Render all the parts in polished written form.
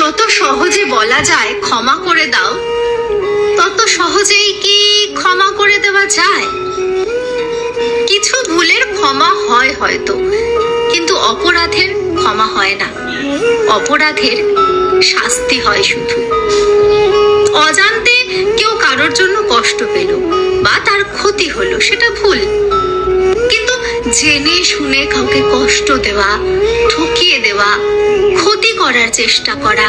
যত সহজে বলা যায় ক্ষমা করে দাও, তত সহজেই কি ক্ষমা করে দেওয়া যায়? কিছু ভুলের ক্ষমা হয় হয়তো, কিন্তু অপরাধের ক্ষমা হয় না। অপরাধের শাস্তি হয় শুধু। অজান্তে কেউ কারোর জন্য কষ্ট পেল বা তার ক্ষতি হলো, সেটা ভুল। কিন্তু জেনে শুনে কাউকে কষ্ট দেওয়া, ঠকিয়ে দেওয়া, ক্ষতি করার চেষ্টা করা,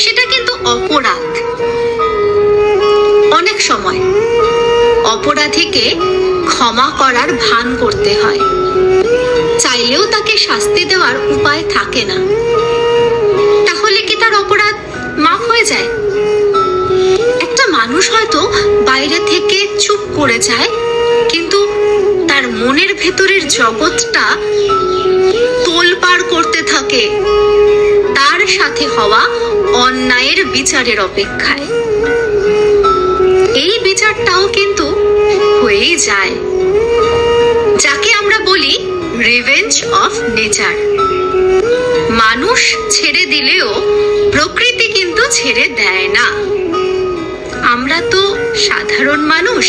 সেটা কিন্তু অপরাধ। অনেক সময় অপরাধীকে ক্ষমা করার ভান করতে হয়, চাইলেও তাকে শাস্তি দেওয়ার উপায় থাকে না। তাহলে কি তার অপরাধ মাফ হয়ে যায়? একটা মানুষ হয়তো বাইরে থেকে চুপ করে যায়, কিন্তু তার মনের ভেতরের জগৎটা তোলপাড় করতে থাকে তার সাথে হওয়া অন্যায়ের বিচারের অপেক্ষায়। এই বিচারটাও কিন্তু হয়েই যায়, যাকে আমরা বলি রিভেঞ্জ অফ নেচার। মানুষ ছেড়ে দিলেও প্রকৃতি কিন্তু ছেড়ে দেয় না। আমরা তো সাধারণ মানুষ,